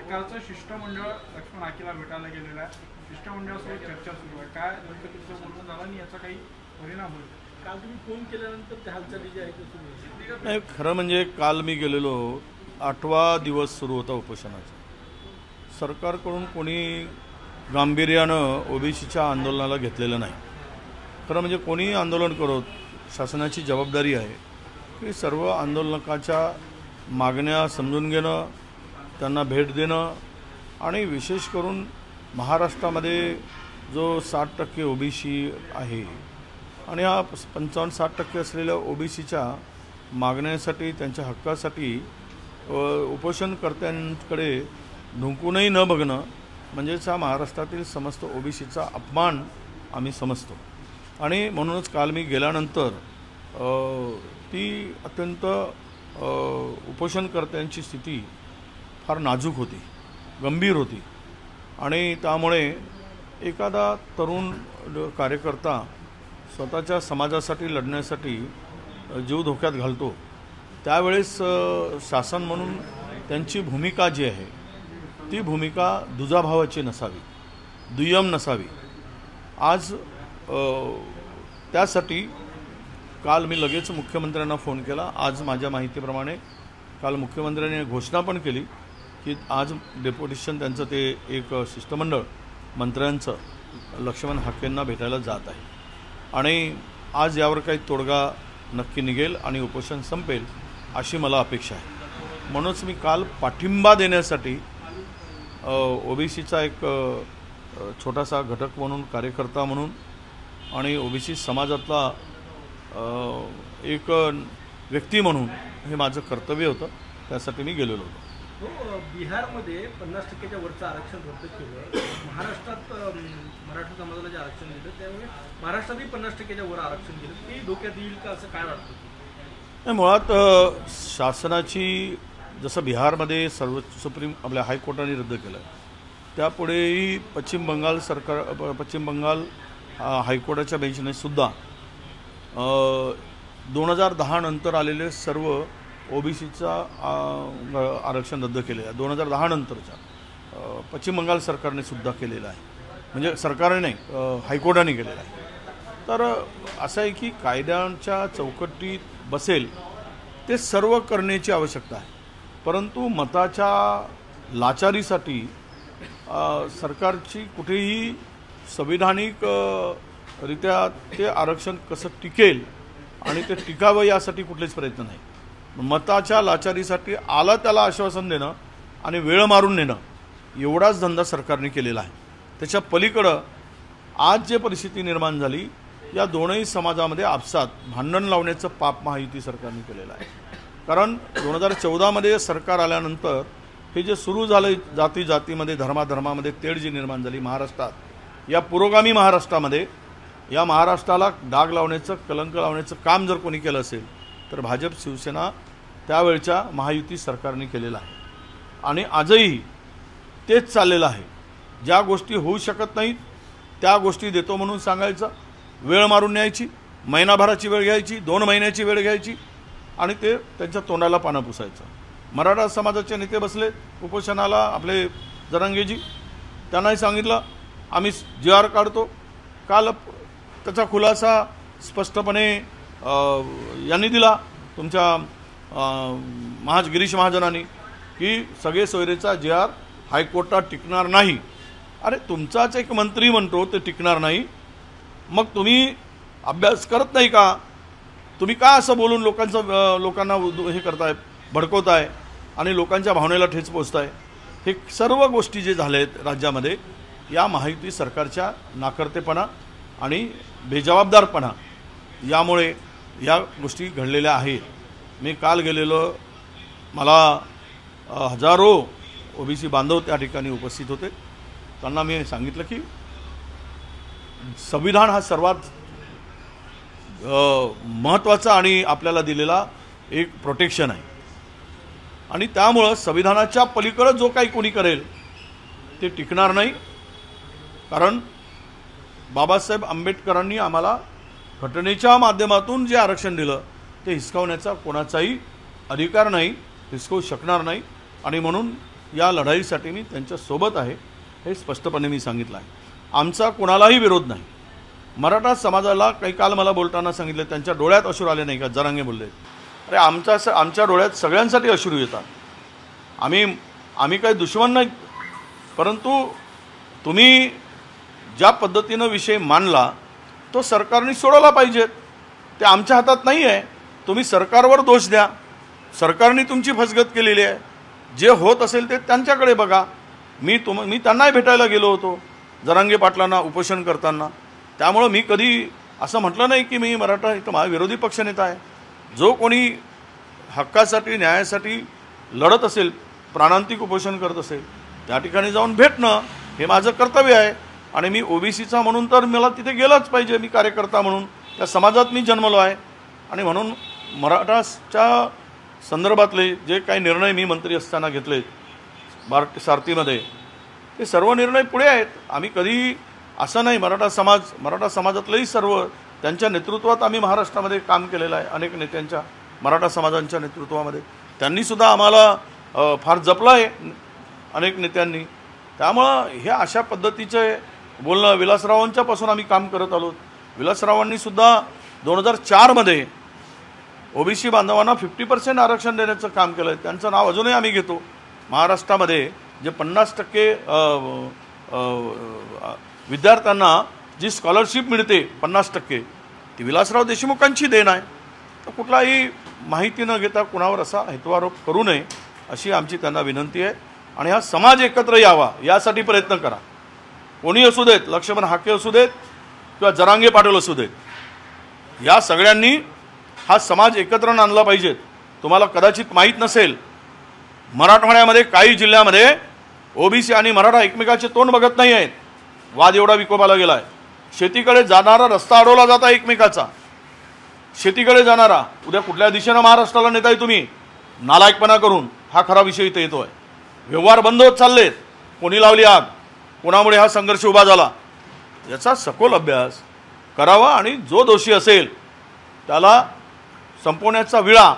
सरकारचं शिष्टमंडळ लक्ष्मण हाकेला भेटायला गेलेलं आहे. शिष्टमंडळासोबत चर्चा सुरू आहे. काय नेमकं तुमचं बोलणं झालं आणि याचा काही परिणाम होईल? काल तुम्ही फोन केल्यानंतर त्या हालचाली ज्या आहेत सुरू आहे. नाही, खरं म्हणजे काल मी गेलेलो 8वा दिवस सुरू होता उपोषणाचा. सरकारकडून कोणी गांभीर्यानं ओबीसीच्या आंदोलनाला घेतलेलं नाही. खरं म्हणजे कोणी आंदोलन करत शासनाची जबाबदारी आहे की सर्व आंदोलकाच्या मागण्या समजून घेणं, त्यांना भेट देणं आणि विशेष करून महाराष्ट्रामध्ये जो 60% ओबीसी आहे आणि हा 55-60% असलेल्या ओबीसीच्या मागण्यांसाठी, त्यांच्या हक्कासाठी उपोषणकर्त्यांकडे ढुंकूनही न बघणं म्हणजेच हा महाराष्ट्रातील समस्त ओबीसीचा अपमान आम्ही समजतो. आणि म्हणूनच काल मी गेल्यानंतर ती अत्यंत उपोषणकर्त्यांची स्थिती फार नाजूक होती, गंभीर होती. आणि त्यामुळे एखादा तरुण कार्यकर्ता स्वतःच्या समाजासाठी लढण्यासाठी जीव धोक्यात घालतो त्यावेळेस शासन म्हणून त्यांची भूमिका जी आहे ती भूमिका दुजाभावाची नसावी, दुय्यम नसावी. आज त्यासाठी काल मी लगेच मुख्यमंत्र्यांना फोन केला. आज माझ्या माहितीप्रमाणे काल मुख्यमंत्र्यांनी घोषणा पण केली की आज डेप्युटेशन त्यांचं ते एक शिष्टमंडळ मंत्र्यांचं लक्ष्मण हाकेंना भेटायला जात आहे आणि आज यावर काही तोडगा नक्की निघेल आणि उपोषण संपेल अशी मला अपेक्षा आहे. म्हणूनच मी काल पाठिंबा देण्यासाठी ओबीसीचा एक छोटासा घटक म्हणून, कार्यकर्ता म्हणून आणि ओबीसी समाजातला एक व्यक्ती म्हणून हे माझं कर्तव्य होतं. त्यासाठी मी गेलेलो होतो. बिहारमध्ये 50%च्या वरचं आरक्षण रद्द केलं. महाराष्ट्रात मराठा समाजाला जे आरक्षण दिलं त्यामुळे महाराष्ट्रातही 50%च्या वर आरक्षण दिलं. ते धोक्यात येईल का असं काय वाटतं? मुळात शासनाची जसं बिहारमध्ये सुप्रीम आपल्या हायकोर्टाने रद्द केलं त्यापुढेही पश्चिम बंगाल हायकोर्टाच्या बेंचने सुद्धा 2010 नंतर आलेले सर्व ओबीसीचा आरक्षण रद्द केले आहे. 2010 नंतरच्या पश्चिम बंगाल सरकारने सुद्धा केलेलं आहे. म्हणजे सरकारने नाही, हायकोर्टाने केलेलं आहे. तर असं आहे की कायद्यांच्या चौकटीत बसेल ते सर्व करण्याची आवश्यकता आहे. परंतु मताच्या लाचारीसाठी सरकारची कुठेही संविधानिक रित्या ते आरक्षण कसं टिकेल आणि ते टिकावं यासाठी कुठलेच प्रयत्न नाही. मताच्या लाचारीसाठी आला त्याला आश्वासन देणं आणि वेळ मारून नेणं एवढाच धंदा सरकारने केलेला आहे. त्याच्या पलीकडं आज जे परिस्थिती निर्माण झाली या दोनही समाजामध्ये आपसात भांडण लावण्याचं पाप महायुती सरकारने केलेलं आहे. कारण 2014मध्ये सरकार आल्यानंतर हे जे सुरू झालं जातीमध्ये धर्मामध्ये तेढ जी निर्माण झाली महाराष्ट्रात, या पुरोगामी महाराष्ट्रामध्ये या महाराष्ट्राला डाग लावण्याचं, कलंक लावण्याचं काम जर कोणी केलं असेल तर भाजप शिवसेना त्यावेळच्या महायुती सरकारने केलेलं आहे. आणि आजही तेच चाललेलं आहे. ज्या गोष्टी होऊ शकत नाहीत त्या गोष्टी देतो म्हणून सांगायचं, वेळ मारून न्यायची, महिनाभराची वेळ घ्यायची, 2 महिन्याची वेळ घ्यायची आणि ते त्यांच्या तोंडाला पानं पुसायचं. मराठा समाजाचे नेते बसले उपोषणाला, आपले जरांगेजी, त्यांनाही सांगितलं आम्ही GR काढतो. काल त्याचा खुलासा स्पष्टपणे यांनी दिला, तुमच्या गिरीश महाजनांनी, की सगळे सोयरेचा GR हायकोर्टात टिकणार नाही. अरे तुमचाच एक मंत्री म्हणतो ते टिकणार नाही, मग तुम्ही अभ्यास करत नाही का? तुम्ही का असं बोलून लोकांना हे करताय, भडकवताय आणि लोकांच्या भावनेला ठेच पोचताय? हे सर्व गोष्टी जे झाले आहेत राज्यामध्ये या महायुती सरकारच्या नाकर्तेपणा आणि बेजबाबदारपणा यामुळे या गोष्टी घडलेल्या आहेत. मी काल गेलेलो, मला हजारो ओबीसी बांधव त्या ठिकाणी उपस्थित होते. त्यांना मी सांगितलं की संविधान हा सर्वात महत्त्वाचा आणि आपल्याला दिलेला एक प्रोटेक्शन आहे आणि त्यामुळं संविधानाच्या पलीकडे जो काही कोणी करेल ते टिकणार नाही. कारण बाबासाहेब आंबेडकरांनी आम्हाला घटनेच्या माध्यमातून जे आरक्षण दिलं ते हिसकावण्याचा कोणाचाही अधिकार नाही, हिसकवू शकणार नाही. आणि म्हणून या लढाईसाठी मी त्यांच्यासोबत आहे, हे स्पष्टपणे मी सांगितलं आहे. आमचा कोणालाही विरोध नाही. मराठा समाजाला काही काल मला बोलताना सांगितलं, त्यांच्या डोळ्यात अश्रू आले नाही का, जरांगे बोलले. अरे आमच्या डोळ्यात सगळ्यांसाठी अश्रू येतात. आम्ही काही दुश्मन नाही, परंतु तुम्ही ज्या पद्धतीनं विषय मांडला तो सरकारने सोडवला पाहिजे. ते आमच्या हातात नाही आहे. तुम्ही सरकारवर दोष द्या. सरकारने तुमची फसगत केलेली आहे. जे होत असेल ते त्यांच्याकडे बघा. मी त्यांनाही भेटायला गेलो होतो जरांगे पाटलांना उपोषण करताना. त्यामुळं मी कधी असं म्हटलं नाही की मी मराठा इथं माझा विरोधी पक्षनेता आहे. जो कोणी हक्कासाठी न्यायासाठी लढत असेल, प्राणांतिक उपोषण करत असेल, त्या ठिकाणी जाऊन भेटणं हे माझं कर्तव्य आहे. आणि मी ओबीसीचा म्हणून तर मला तिथे गेलंच पाहिजे. मी कार्यकर्ता म्हणून त्या समाजात मी जन्मलो आहे. आणि म्हणून मराठाच्या संदर्भातले जे काही निर्णय मी मंत्री असताना घेतले सारथीमध्ये, ते सर्व निर्णय पुढे आहेत. आम्ही कधी असं नाही, मराठा समाजातलेही सर्व त्यांच्या नेतृत्वात आम्ही महाराष्ट्रामध्ये काम केलेलं आहे. अनेक नेत्यांच्या मराठा समाजांच्या नेतृत्वामध्ये त्यांनीसुद्धा आम्हाला फार जपलं आहे अनेक नेत्यांनी. त्यामुळं हे अशा पद्धतीचे बोलणं विलासरावांच्यापासून आम्ही काम करत आलो. विलासरावांनीसुद्धा 2004मध्ये ओबीसी बांधवांना 50% आरक्षण देण्याचं काम केलं आहे. त्यांचं नाव अजूनही आम्ही घेतो. महाराष्ट्रामध्ये जे 50% विद्यार्थ्यांना जी स्कॉलरशिप मिळते 50%, ती विलासराव देशमुखांची देण आहे. तर कुठलाही माहिती न घेता कुणावर असा हेतुआरोप करू नये अशी आमची त्यांना विनंती आहे. आणि हा समाज एकत्र यावा यासाठी प्रयत्न करा. कोणी असू देत, लक्ष्मण हाके असू देत किंवा जरांगे पाटील असू देत, या सगळ्यांनी हा समाज एकत्र आणला पाहिजे. तुम्हाला कदाचित माहीत नसेल, मराठवाड्यामध्ये काही जिल्ह्यामध्ये ओबीसी आणि मराठा एकमेकाचे तोंड बघत नाही आहेत. वाद एवढा विकोपाला गेला आहे. शेतीकडे जाणारा रस्ता अडवला जाता एकमेकाचा. शेतीकडे जाणारा उद्या कुठल्या दिशेनं महाराष्ट्राला नेताय तुम्ही नालायकपणा करून, हा खरा विषय इथे येतो आहे. व्यवहार बंद होत चाललेत. कोणी लावली आग, कोणामुळे हा संघर्ष उभा झाला, याचा सखोल अभ्यास करावा. आणि जो दोषी असेल त्याला संपवण्याचा विळा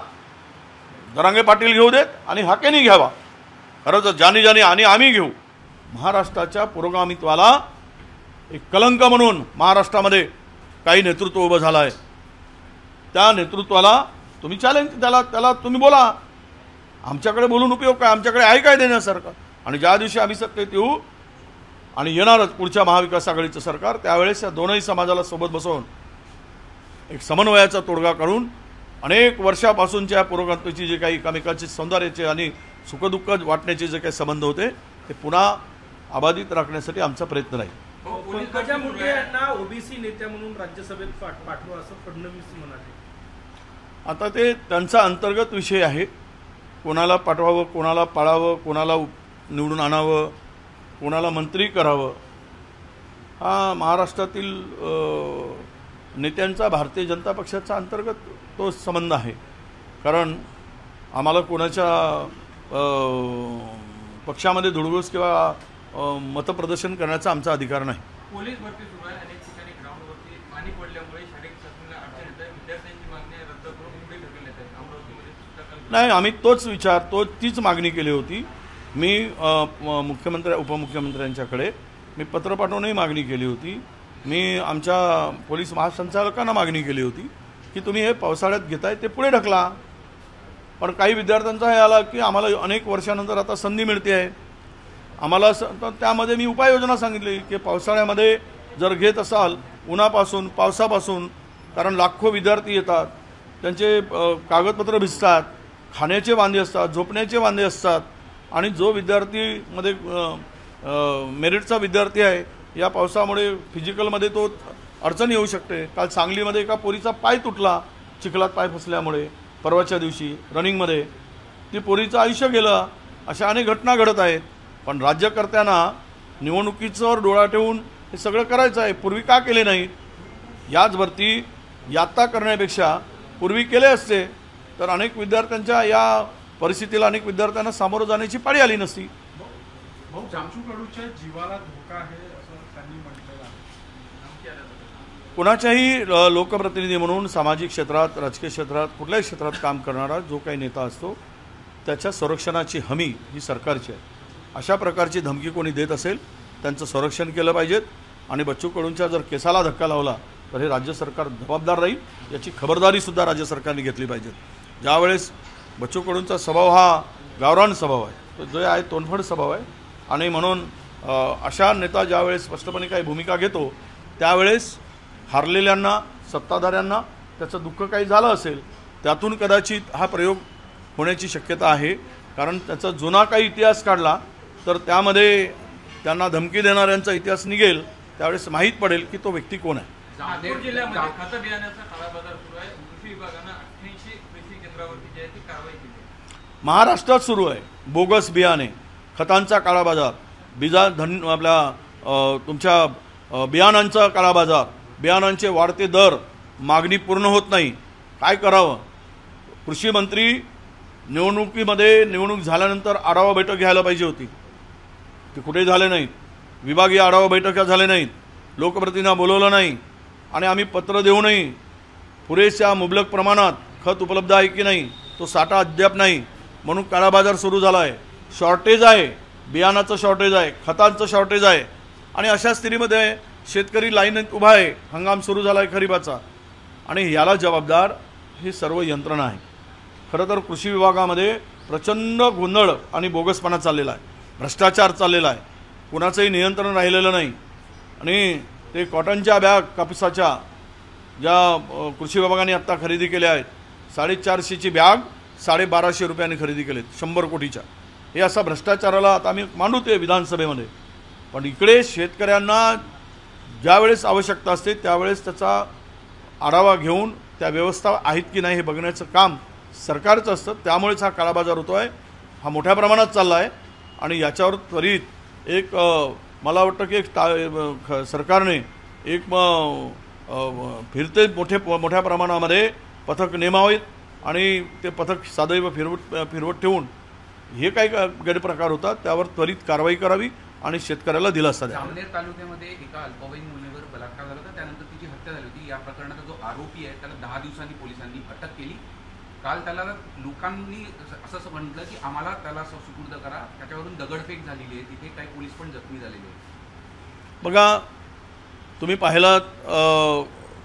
जरांगे पाटील घेऊ देत आणि हाकेनी घ्यावा. खरंच ज्याने आणि आम्ही घेऊ. महाराष्ट्राच्या पुरोगामित्वाला एक कलंक म्हणून महाराष्ट्रामध्ये काही नेतृत्व उभं झालं आहे. त्या नेतृत्वाला तुम्ही चॅलेंज, त्याला तुम्ही बोला. आमच्याकडे बोलून उपयोग काय? आमच्याकडे आहे काय देण्यासारखं? आणि ज्या दिवशी आम्ही सत्तेत येऊ आणि येणारच पुढच्या महाविकास आघाडीचं सरकार, त्यावेळेस या दोनही समाजाला सोबत बसवून एक समन्वयाचा तोडगा काढून अनेक वर्षापासूनच्या पुरोगामित्वाची जे काही एकामेकाचे सौंदर्याचे आणि सुखदुःख वाटण्याचे जे काही संबंध होते ते पुन्हा अबाधित राखण्यासाठी आमचा प्रयत्न राहील. पंकजा मुंडे यांना ओबीसी नेत्या म्हणून राज्यसभेत पाठवा असं फडणवीस म्हणाले. आता ते त्यांचा अंतर्गत विषय आहे. कोणाला पाठवावं, कोणाला पाळावं, कोणाला निवडून आणावं, कोणाला मंत्री करावं, हा महाराष्ट्रातील नेत्यांचा भारतीय जनता पक्षाचा अंतर्गत तो संबंध आहे. कारण आम्हाला कोणाच्या पक्षामध्ये धुडगूस किंवा मतप्रदर्शन करण्याचा आमचा अधिकार नाही. पोलीस भरती सुरू आहे. अनेक ठिकाणी ग्राउंडवरती पाणी पडल्यामुळे शारीरिक चाचणीला अडचण येत आहे. विद्यार्थ्यांची मागणी रद्द करून पुढे ढकलण्यात आहे. अमरावतीमध्ये नाही, आम्ही तीच मागणी केली होती. मी उपमुख्यमंत्र्यांच्याकडे मी पत्र पाठवूनही मागणी केली होती. मी आमच्या पोलीस महासंचालकांना मागणी केली होती की तुम्ही हे पावसाळ्यात घेताय ते पुढे ढकला. पण काही विद्यार्थ्यांचा हे आला की आम्हाला अनेक वर्षानंतर आता संधी मिळते आहे. आम्हाला त्यामध्ये मी उपाययोजना सांगितली की पावसाळ्यामध्ये जर घेत असाल उन्हापासून पावसापासून, कारण लाखो विद्यार्थी येतात, त्यांचे कागदपत्र भिजतात, खाण्याचे वांदे असतात, झोपण्याचे वांदे असतात. आणि जो विद्यार्थीमध्ये मेरिटचा विद्यार्थी आहे, या पावसामुळे फिजिकलमध्ये तो अडचण येऊ शकते. काल सांगलीमध्ये एका पोरीचा पाय तुटला चिखलात पाय फसल्यामुळे. परवाच्या दिवशी रनिंगमध्ये ती पोरीचं आयुष्य गेलं. अशा अनेक घटना घडत आहेत. पण राज्यकर्त्यांना निवडणुकीचं डोळा ठेवून हे सगळं करायचं आहे. पूर्वी का केले नाहीत? याच भरती यात्ता करण्यापेक्षा पूर्वी केले असते तर अनेक विद्यार्थ्यांच्या या परिस्थितीला अनेक विद्यार्थ्यांना सामोरं जाण्याची पाळी आली नसती. भाऊ, जामशू कडूच्या जीवाला धोका आहे असं त्यांनी म्हटलेलं आहे. कुणाच्याही लोकप्रतिनिधी म्हणून सामाजिक क्षेत्रात, राजकीय क्षेत्रात, कुठल्याही क्षेत्रात काम करणारा जो काही नेता असतो त्याच्या संरक्षणाची हमी ही सरकारची आहे. अशा प्रकारची धमकी कोणी देत असेल त्यांचं संरक्षण केलं पाहिजेत आणि बच्चू कडूंच्या जर केसाला धक्का लावला तर हे राज्य सरकार जबाबदार राहील, याची खबरदारीसुद्धा राज्य सरकारने घेतली पाहिजे। ज्यावेळेस बच्चू कडूंचा स्वभाव हा गावरान स्वभाव आहे, तो जो आहे तोंडफड स्वभाव आहे आणि म्हणून अशा नेता ज्यावेळेस स्पष्टपणे काही भूमिका घेतो त्यावेळेस हारलेल्यांना, सत्ताधाऱ्यांना त्याचं दुःख काही झालं असेल, त्यातून कदाचित हा प्रयोग होण्याची शक्यता आहे। कारण त्याचा जुना काही इतिहास काढला तर त्यामध्ये त्यांना धमकी देणाऱ्यांचा इतिहास निघेल, त्यावेळेस माहीत पडेल की तो व्यक्ती कोण आहे। नागपूर जिल्ह्यामध्ये खत बियाण्याचा काळाबाजार सुरू आहे। कृषी विभागानं 88 कृषी केंद्रावरती जी आहे ती कारवाई केली आहे। महाराष्ट्रात सुरू आहे बोगस बियाणे, खतांचा काळाबाजार, आपल्या तुमच्या बियाणांचा काळाबाजार, बियाणांचे वाढते दर, मागणी पूर्ण होत नाही, काय करावं? कृषी मंत्री निवडणूक झाल्यानंतर आढावा बैठक घ्यायला पाहिजे होती, ते कुठे झाले नाहीत। विभागीय आढावा बैठका झाले नाहीत, लोकप्रतिनिधींना बोलवलं नाही आणि आम्ही पत्र देऊनही पुरेशा मुबलक प्रमाणात खत उपलब्ध आहे की नाही तो साठा अद्याप नाही, म्हणून काळाबाजार सुरू झाला आहे। शॉर्टेज आहे, बियाणाचं शॉर्टेज आहे, खतांचं शॉर्टेज आहे आणि अशा स्थितीमध्ये शेतकरी लाईनीत उभा आहे, हंगाम सुरू झाला आहे खरीपाचा आणि याला जबाबदार ही सर्व यंत्रणा आहे। खरं तर कृषी विभागामध्ये प्रचंड गोंधळ आणि बोगसपणा चाललेला आहे, भ्रष्टाचार चाललेला आहे, कुणाचंही नियंत्रण राहिलेलं नाही आणि ते कॉटनच्या बॅग कापसाच्या ज्या कृषी विभागाने आत्ता खरेदी केल्या आहेत 450ची बॅग 1250 रुपयांनी खरेदी केलेत 100 कोटीच्या। हे असा भ्रष्टाचाराला आता आम्ही मांडूते विधानसभेमध्ये, पण इकडे शेतकऱ्यांना ज्यावेळेस आवश्यकता असते त्यावेळेस त्याचा आढावा घेऊन त्या व्यवस्था आहेत की नाही हे बघण्याचं काम सरकारचं असतं। त्यामुळेच हा काळाबाजार होतो आहे, हा मोठ्या प्रमाणात चालला आहे आणि याच्यावर त्वरित एक मला वाटतं की सरकारने एक फिरते मोठ्या प्रमाणामध्ये पथक नेमावेत आणि ते पथक सदैव फिरवत ठेवून हे काही गैरप्रकार होतात त्यावर त्वरित कारवाई करावी आणि शेतकऱ्याला दिलासा द्यावा। जामनेर तालुक्यामध्ये एका अल्पवयीन मुलीवर बलात्कार झाला होता, त्यानंतर तिची हत्या झाली होती। या प्रकरणाचा जो आरोपी आहे त्याला 10 दिवसांनी पोलिसांनी अटक केली। काल त्याला लोकांनी असं म्हटलं की आम्हाला त्याला सुपूर्द करा, त्याच्यावरून दगडफेक झालेली आहे, तिथे काही पोलीस पण जखमी झालेले आहेत। बघा तुम्ही पाहिलात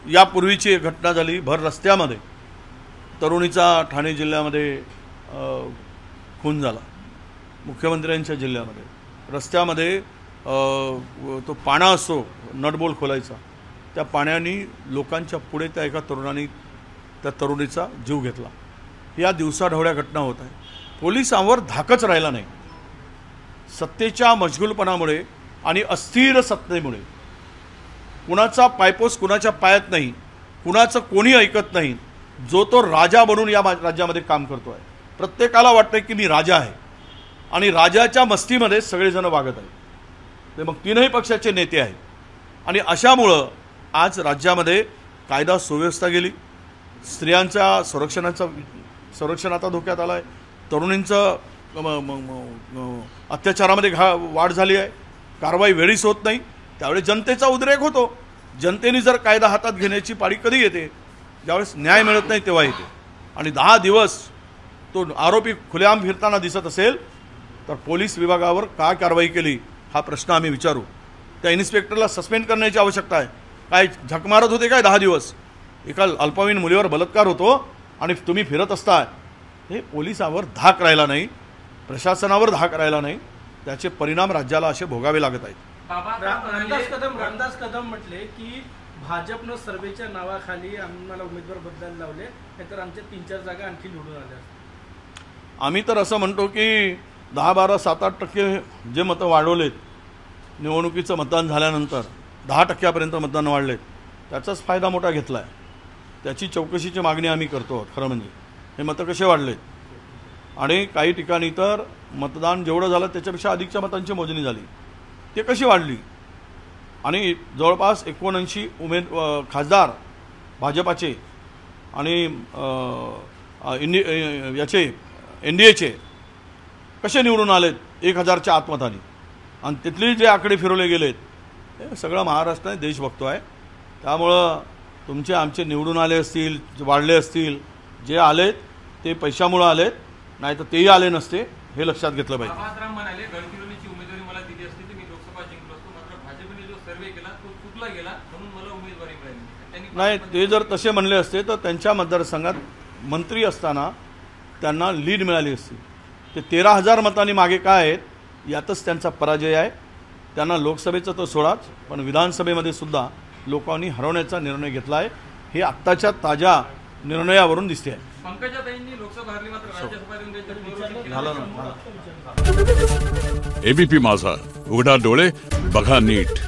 यापूर्वीची एक घटना झाली भर रस्त्यामध्ये, तरुणीचा ठाणे जिल्ह्यामध्ये खून झाला, मुख्यमंत्र्यांच्या जिल्ह्यामध्ये रस्त्यामध्ये तो पाणा असतो नटबोल खोलायचा, त्या पाण्याने लोकांच्या पुढे त्या एका तरुणाने त्या तरुणीचा जीव घेतला। या दिवसाढवळ्या घटना होत आहे, पोलिसांवर धाकच राहिला नाही। सत्तेच्या मशगुलपणामुळे आणि अस्थिर सत्तेमुळे कुणाचा पायपोस कुणाच्या पायात नाही, कुणाचं कोणी ऐकत नाही। जो तो राजा बनून या राज्यामध्ये काम करतो आहे, प्रत्येकाला वाटतं की मी राजा आहे आणि राजाच्या मस्तीमध्ये सगळेजण वागत आहेत, ते मग तीनही पक्षाचे नेते आहेत आणि अशामुळं आज राज्यामध्ये कायदा सुव्यवस्था गेली, स्त्रियांच्या संरक्षण आता धोक्यात आलं आहे, तरुणींचं अत्याचारामध्ये वाढ झाली आहे, कारवाई वेळीच होत नाही, त्यावेळी जनतेचा उद्रेक होतो। जनतेने जर कायदा हातात घेण्याची पाळी कधी येते? ज्यावेळेस न्याय मिळत नाही तेव्हा येते आणि 10 दिवस तो आरोपी खुलेआम फिरताना दिसत असेल तर पोलीस विभागावर काय कारवाई केली हा प्रश्न आम्ही विचारू। त्या इन्स्पेक्टरला सस्पेंड करण्याची आवश्यकता आहे। काय झक मारत होते काय 10 दिवस? एका अल्पवयीन मुलीवर बलात्कार होतो आणि तुम्ही फिरत असताय, हे पोलिसांवर धाक राहिला नाही, प्रशासनावर धाक राहिला नाही, त्याचे परिणाम राज्याला असे भोगावे लागत आहेत। रामदास कदम म्हटले की भाजपनं सर्वेच्या नावाखाली आम्हाला उमेदवार बदलायला लावले, नाहीतर आमच्या 3-4 जागा आणखी निवडून आल्या। आम्ही तर असं म्हणतो की 10-12, 7-8% जे मतं वाढवलेत निवडणुकीचं मतदान झाल्यानंतर 10% मतदान वाढलेत, त्याचाच फायदा मोठा घेतला आहे। त्याची चौकशीची मागणी आम्ही करतो। खरं म्हणजे हे मतं कसे वाढलेत आणि काही ठिकाणी तर मतदान जेवढं झालं त्याच्यापेक्षा अधिकच्या मतांची मोजणी झाली, ते कशी वाढली आणि जवळपास 79 खासदार भाजपाचे आणि याचे NDAचे कसे निवडून आलेत 1000च्या आतमताने आणि तिथले जे आकडे फिरवले गेलेत हे सगळं महाराष्ट्राने देश बघतो आहे। त्यामुळं तुमचे आमचे निवडून आले असतील, वाढले असतील, जे आलेत ते पैशामुळे आलेत, नाही तर तेही आले नसते, हे लक्षात घेतलं पाहिजे। म्हणाले गडचिरोली लोकसभा जिंकलो असतो, मात्र भाजपने जो सर्वे केला तो चुकला गेला, म्हणून मला उमेदवारी मिळाली. त्यांनी नाही, ते जर तसे म्हणले असते तर त्यांच्या मतदारसंघात मंत्री असताना त्यांना लीड मिळाली असती. ते 13,000 मतांनी मागे काय आहेत यातच त्यांचा पराजय आहे. त्यांना लोकसभेचं तर सोडाच, पण विधानसभेमध्ये सुद्धा लोकांनी हरवण्याचा निर्णय घेतला आहे. हे आत्ताच्या ताज्या निर्णयावरून दिसते आहे. पंकजाताईंनी लोकसभा हरली, मात्र राज्यसभा येऊन त्यांच्या पुनरावृत्ती झालं ना. एबीपी माझा, उघडा डोळे बघा नीट.